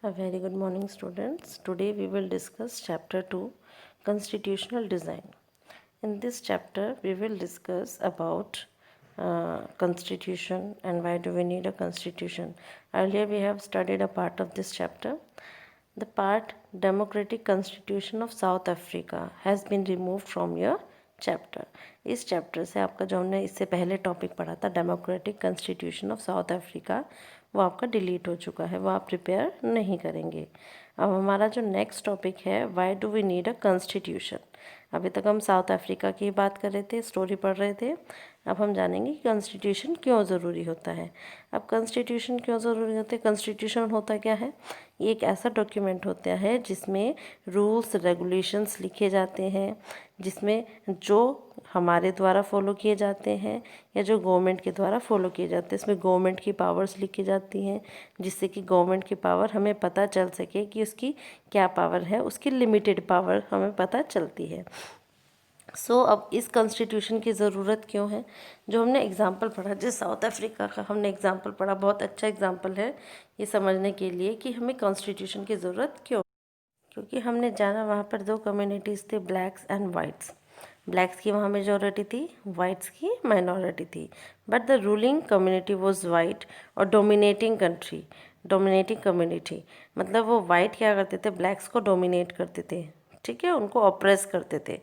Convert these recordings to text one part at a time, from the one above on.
A very good morning, students. Today we will discuss chapter 2, Constitutional Design. In this chapter, we will discuss about constitution and why do we need a constitution. Earlier we have studied a part of this chapter. The part Democratic Constitution of South Africa has been removed from your chapter. इस chapter से आपका जो हमने इससे पहले topic पढ़ा था democratic constitution of south Africa, वो आपका डिलीट हो चुका है, वो आप प्रिपेयर नहीं करेंगे. अब हमारा जो नेक्स्ट टॉपिक है, why do we need a constitution. अभी तक हम साउथ अफ्रीका की बात कर रहे थे, स्टोरी पढ़ रहे थे. अब हम जानेंगे कि कॉन्स्टिट्यूशन क्यों ज़रूरी होता है. अब कॉन्स्टिट्यूशन क्यों ज़रूरी होता है. कॉन्स्टिट्यूशन होता क्या है. ये एक ऐसा डॉक्यूमेंट होता है जिसमें रूल्स रेगुलेशंस लिखे जाते हैं, जिसमें जो हमारे द्वारा फॉलो किए जाते हैं या जो गवर्नमेंट के द्वारा फॉलो किए जाते हैं. इसमें गवर्नमेंट की पावर्स लिखी जाती हैं, जिससे कि गवर्नमेंट की पावर हमें पता चल सके कि उसकी क्या पावर है, उसकी लिमिटेड पावर हमें पता चलती है. अब इस कॉन्स्टिट्यूशन की ज़रूरत क्यों है. जो हमने एग्जाम्पल पढ़ा, जिस साउथ अफ्रीका का हमने एग्जाम्पल पढ़ा, बहुत अच्छा एग्जाम्पल है ये समझने के लिए कि हमें कॉन्स्टिट्यूशन की ज़रूरत क्यों. क्योंकि हमने जाना वहाँ पर दो कम्युनिटीज़ थे, ब्लैक्स एंड वाइट्स. ब्लैक्स की वहाँ मेजॉरिटी थी, वाइट्स की माइनॉरिटी थी. But the ruling community was white और डोमिनेटिंग कम्युनिटी. मतलब वो वाइट क्या करते थे, ब्लैक्स को डोमिनेट करते थे. ठीक है, उनको ऑप्रेस करते थे.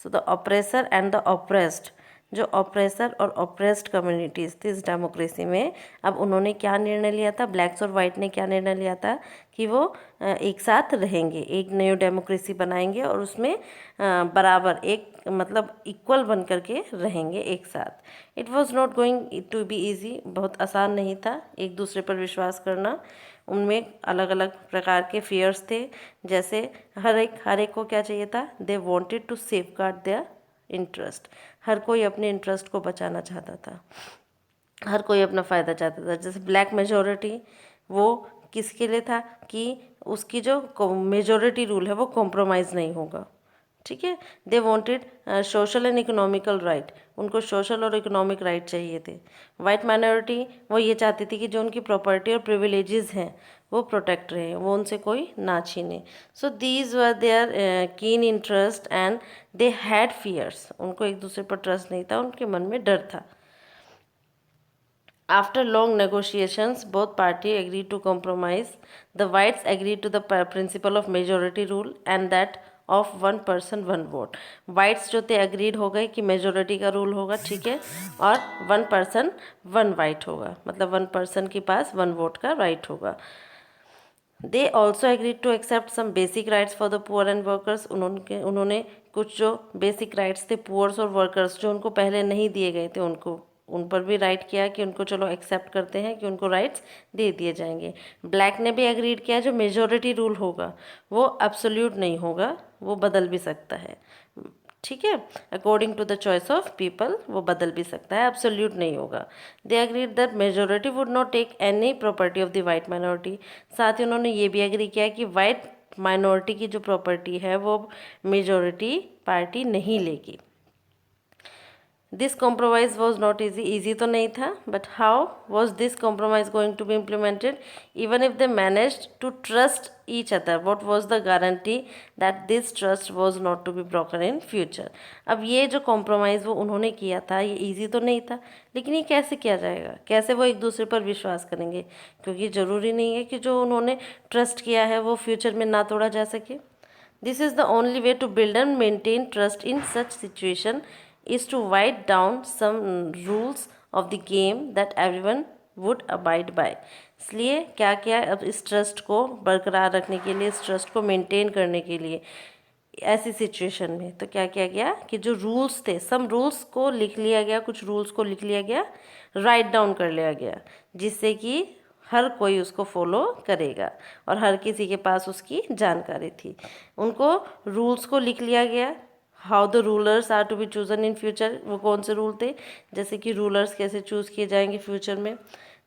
So the oppressor and the oppressed, जो ऑप्रेसर और ऑप्रेस्ड कम्युनिटीज़ थी इस डेमोक्रेसी में, अब उन्होंने क्या निर्णय लिया था, ब्लैक्स और वाइट ने क्या निर्णय लिया था कि वो एक साथ रहेंगे, एक न्यू डेमोक्रेसी बनाएंगे और उसमें बराबर एक मतलब इक्वल बन करके रहेंगे एक साथ. It was not going to be easy. बहुत आसान नहीं था एक दूसरे पर विश्वास करना. उनमें अलग अलग प्रकार के फियर्स थे. जैसे हर एक को क्या चाहिए था, they wanted to safeguard their interest. हर कोई अपने इंटरेस्ट को बचाना चाहता था, हर कोई अपना फ़ायदा चाहता था. जैसे ब्लैक मेजॉरिटी, वो किसके लिए था कि उसकी जो मेजॉरिटी रूल है वो कॉम्प्रोमाइज़ नहीं होगा. ठीक है, they wanted social and economical right. उनको सोशल और इकोनॉमिक राइट चाहिए थे. वाइट माइनॉरिटी वो ये चाहती थी कि जो उनकी प्रॉपर्टी और प्रिविलेजेस हैं वो प्रोटेक्ट रहे, वो उनसे कोई ना छीने. So these were their keen interest and they had fears. उनको एक दूसरे पर ट्रस्ट नहीं था, उनके मन में डर था. After long negotiations, both parties agreed to compromise. The whites agreed to the principle of majority rule and that of one person one vote. Whites जो थे agreed हो गए कि majority का rule होगा, ठीक है, और one person one white होगा, मतलब one person के पास one vote का right होगा. They also agreed to accept some basic rights for the poor and workers. उन्होंने कुछ जो बेसिक राइट्स थे पुअर्स और वर्कर्स, जो उनको पहले नहीं दिए गए थे, उनको उन पर भी राइट किया कि उनको चलो एक्सेप्ट करते हैं कि उनको राइट्स दे दिए जाएंगे. ब्लैक ने भी एग्रीड किया जो मेजॉरिटी रूल होगा वो एब्सोल्यूट नहीं होगा, वो बदल भी सकता है. ठीक है, according to the choice of people वो बदल भी सकता है, एब्सोल्यूट नहीं होगा. They agreed that majority would not take any property of the white minority. साथ ही उन्होंने ये भी एग्री किया कि वाइट माइनॉरिटी की जो प्रॉपर्टी है वो मेजोरिटी पार्टी नहीं लेगी. This compromise was not easy. Easy तो नहीं था, but how was this compromise going to be implemented. Even if they managed to trust each other, what was the guarantee that this trust was not to be broken in future. अब ये जो compromise वो उन्होंने किया था, ये easy तो नहीं था, लेकिन ये कैसे किया जाएगा, कैसे वो एक दूसरे पर विश्वास करेंगे. क्योंकि ज़रूरी नहीं है कि जो उन्होंने ट्रस्ट किया है वो फ्यूचर में ना तोड़ा जा सके. This is the only way to build and maintain trust in such situation is to write down some rules of the game that everyone would abide by. इसलिए क्या किया, अब इस ट्रस्ट को बरकरार रखने के लिए, इस ट्रस्ट को मेंटेन करने के लिए ऐसी सिचुएशन में तो क्या किया गया कि जो रूल्स थे, सम रूल्स को लिख लिया गया, कुछ रूल्स को लिख लिया गया, राइट डाउन कर लिया गया, जिससे कि हर कोई उसको फॉलो करेगा और हर किसी के पास उसकी जानकारी थी. उनको रूल्स को लिख लिया गया. How the rulers are to be chosen in future, वो कौन से रूल थे, जैसे कि रूलर्स कैसे चूज़ किए जाएंगे फ्यूचर में.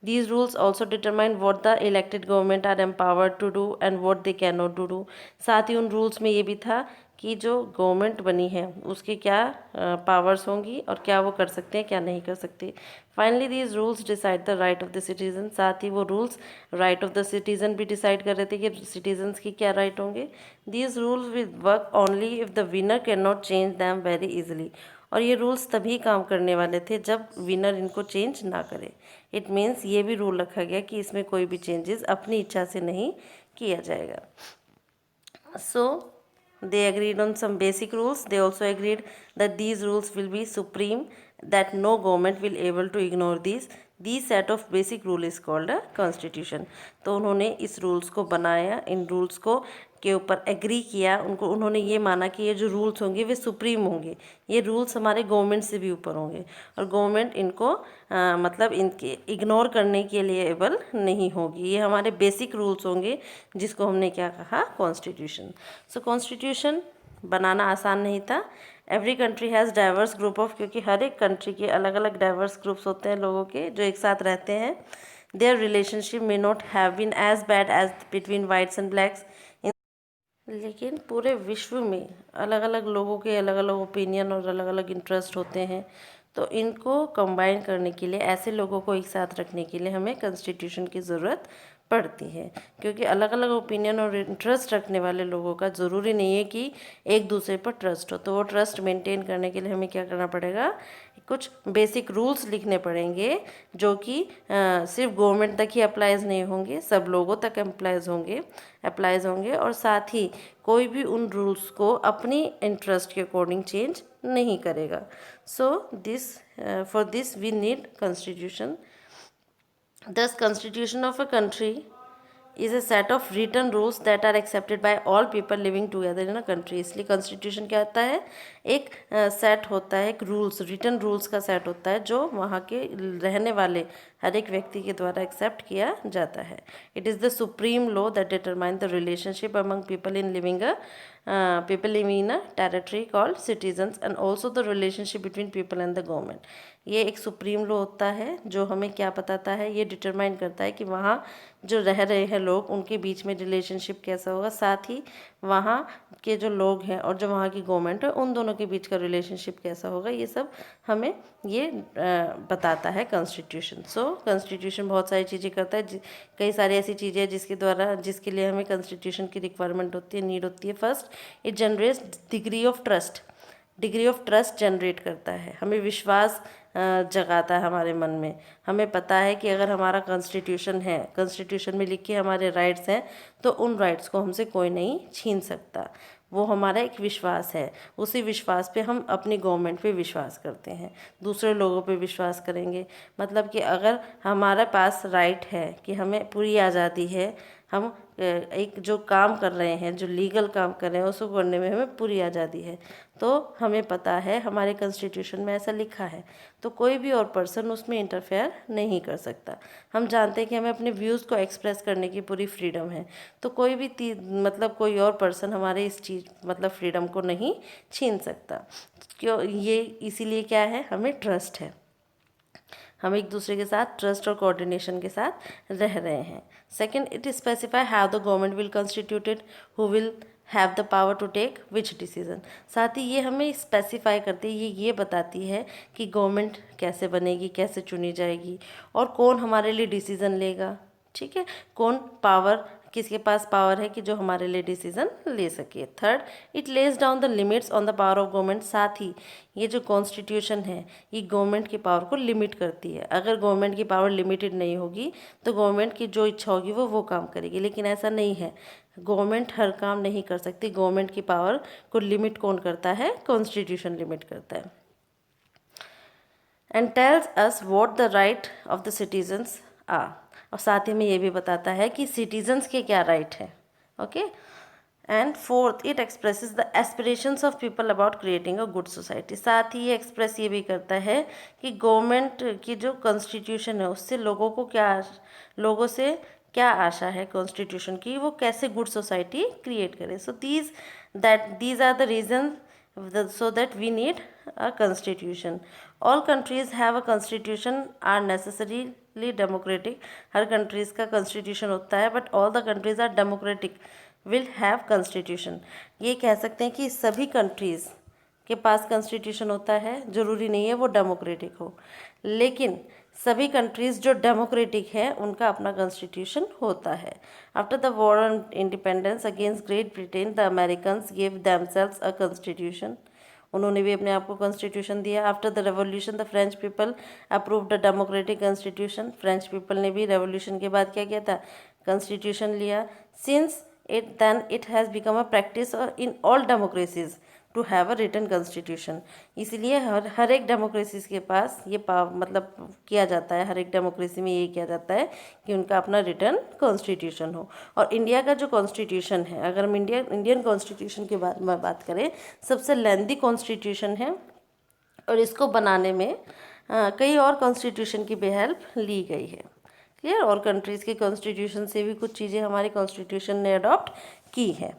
These rules also determine what the elected government are empowered to do and what they cannot do. साथ ही उन रूल्स में ये भी था कि जो गवर्नमेंट बनी है उसके क्या पावर्स होंगी और क्या वो कर सकते हैं क्या नहीं कर सकते। Finally these rules decide the right of the citizen. साथ ही वो rules right of the citizen भी डिसाइड कर रहे थे कि सिटीजन्स की क्या राइट होंगे। These rules will work only if the winner can not change them very easily. और ये रूल्स तभी काम करने वाले थे जब विनर इनको चेंज ना करे। इट मीन्स ये भी रूल रखा गया कि इसमें कोई भी चेंजेस अपनी इच्छा से नहीं किया जाएगा। So they agreed on some basic rules. They also agreed that these rules will be supreme, that no government will able to ignore these. These set of basic rule is called a constitution. तो उन्होंने इस rules को बनाया, इन rules को के ऊपर agree किया। उन्होंने ये माना कि ये जो रूल्स होंगे वे सुप्रीम होंगे, ये रूल्स हमारे गवर्नमेंट से भी ऊपर होंगे और गवर्नमेंट इनको मतलब इनके इग्नोर करने के लिए एबल नहीं होगी। ये हमारे बेसिक रूल्स होंगे जिसको हमने क्या कहा, कॉन्स्टिट्यूशन। सो कॉन्स्टिट्यूशन बनाना आसान नहीं था। Every country has diverse group of, क्योंकि हर एक कंट्री के अलग अलग डाइवर्स ग्रुप्स होते हैं लोगों के जो एक साथ रहते हैं। Their relationship may not have been as bad as between whites and blacks. लेकिन पूरे विश्व में अलग अलग लोगों के अलग अलग ओपिनियन और अलग अलग इंटरेस्ट होते हैं, तो इनको कंबाइन करने के लिए, ऐसे लोगों को एक साथ रखने के लिए हमें कॉन्स्टिट्यूशन की ज़रूरत पड़ती है। क्योंकि अलग अलग ओपिनियन और इंटरेस्ट रखने वाले लोगों का ज़रूरी नहीं है कि एक दूसरे पर ट्रस्ट हो, तो वो ट्रस्ट मेंटेन करने के लिए हमें क्या करना पड़ेगा, कुछ बेसिक रूल्स लिखने पड़ेंगे जो कि सिर्फ गवर्नमेंट तक ही अप्लाइज नहीं होंगे, सब लोगों तक अप्लाइज होंगे और साथ ही कोई भी उन रूल्स को अपनी इंटरेस्ट के अकॉर्डिंग चेंज नहीं करेगा। So this for this we need constitution. Thus, constitution of a country is a set of written rules that are accepted by all people living together in a country। इसलिए constitution क्या होता है, एक set होता है, एक rules, written rules का set होता है जो वहाँ के रहने वाले हर एक व्यक्ति के द्वारा एक्सेप्ट किया जाता है। It is the supreme law that determine the relationship among people in living in a territory called citizens and also the relationship between people and the government. ये एक सुप्रीम लॉ होता है जो हमें क्या बताता है, ये डिटरमाइन करता है कि वहाँ जो रह रहे हैं लोग उनके बीच में रिलेशनशिप कैसा होगा, साथ ही वहाँ के जो लोग हैं और जो वहाँ की गवर्नमेंट है उन दोनों के बीच का रिलेशनशिप कैसा होगा, ये सब हमें ये बताता है कॉन्स्टिट्यूशन। सो कॉन्स्टिट्यूशन बहुत सारी चीज़ें करता है, कई सारी ऐसी चीज़ें जिसके लिए हमें कॉन्स्टिट्यूशन की रिक्वायरमेंट होती है, नीड होती है। First, it generates degree of trust generate करता है, हमें विश्वास जगाता है हमारे मन में। हमें पता है कि अगर हमारा कॉन्स्टिट्यूशन है, कॉन्स्टिट्यूशन में लिखे हमारे राइट्स हैं, तो उन राइट्स को हमसे कोई नहीं छीन सकता। वो हमारा एक विश्वास है, उसी विश्वास पे हम अपनी गवर्नमेंट पे विश्वास करते हैं, दूसरे लोगों पे विश्वास करेंगे। मतलब कि अगर हमारे पास राइट है कि हमें पूरी आज़ादी है, हम एक जो काम कर रहे हैं, जो लीगल काम कर रहे हैं उसको करने में हमें पूरी आज़ादी है, तो हमें पता है हमारे कॉन्स्टिट्यूशन में ऐसा लिखा है, तो कोई भी और पर्सन उसमें इंटरफेयर नहीं कर सकता। हम जानते हैं कि हमें अपने व्यूज़ को एक्सप्रेस करने की पूरी फ्रीडम है, तो कोई भी मतलब कोई और पर्सन हमारे इस चीज़ मतलब फ्रीडम को नहीं छीन सकता। क्यों, ये इसीलिए क्या है, हमें ट्रस्ट है, हम एक दूसरे के साथ ट्रस्ट और कोऑर्डिनेशन के साथ रह रहे हैं। Second, it specify how the government will constituted, who will have the power to take which decision. साथ ही ये हमें स्पेसिफाई करती है, ये बताती है कि गवर्नमेंट कैसे बनेगी, कैसे चुनी जाएगी और कौन हमारे लिए डिसीज़न लेगा। ठीक है, कौन पावर, किसके पास पावर है कि जो हमारे लिए डिसीजन ले सके। Third, it lays down the limits on the power of government. साथ ही ये जो कॉन्स्टिट्यूशन है ये गवर्नमेंट की पावर को लिमिट करती है। अगर गवर्नमेंट की पावर लिमिटेड नहीं होगी तो गवर्नमेंट की जो इच्छा होगी वो काम करेगी, लेकिन ऐसा नहीं है, गवर्नमेंट हर काम नहीं कर सकती। गवर्नमेंट की पावर को लिमिट कौन करता है, कॉन्स्टिट्यूशन लिमिट करता है। And tells us what the right of the citizens are, और साथ ही में ये भी बताता है कि सिटीजन्स के क्या राइट है। Okay, and fourth, it expresses the aspirations of people about creating a good society. साथ ही ये एक्सप्रेस ये भी करता है कि गवर्नमेंट की जो कॉन्स्टिट्यूशन है उससे लोगों से क्या आशा है कॉन्स्टिट्यूशन की, वो कैसे गुड सोसाइटी क्रिएट करे। सो these are the reasons so that we need a constitution. All countries have a constitution, are necessarily democratic. हर कंट्रीज़ का कॉन्स्टिट्यूशन होता है, but all the countries are democratic, will have constitution. ये कह सकते हैं कि सभी कंट्रीज़ के पास कॉन्स्टिट्यूशन होता है, ज़रूरी नहीं है वो डेमोक्रेटिक हो, लेकिन सभी कंट्रीज़ जो डेमोक्रेटिक है उनका अपना कॉन्स्टिट्यूशन होता है। After the war on independence against great Britain the Americans give themselves a constitution. उन्होंने भी अपने आप को कॉन्स्टिट्यूशन दिया। After the revolution the French people approved the democratic constitution. French people ने भी रेवोल्यूशन के बाद क्या किया था, कॉन्स्टिट्यूशन लिया। Since it has become a practice in all democracies to have a written constitution। इसलिए हर एक डेमोक्रेसीज के पास ये मतलब किया जाता है, हर एक डेमोक्रेसी में ये किया जाता है कि उनका अपना रिटर्न कॉन्स्टिट्यूशन हो। और इंडिया का जो कॉन्स्टिट्यूशन है, अगर हम इंडियन कॉन्स्टिट्यूशन के बारे में बात करें, सबसे लेंदी कॉन्स्टिट्यूशन है और इसको बनाने में कई और कॉन्स्टिट्यूशन की भी हेल्प ली गई है। क्लियर। और कंट्रीज़ के कॉन्स्टिट्यूशन से भी कुछ चीज़ें हमारे कॉन्स्टिट्यूशन ने अडॉप्ट की है।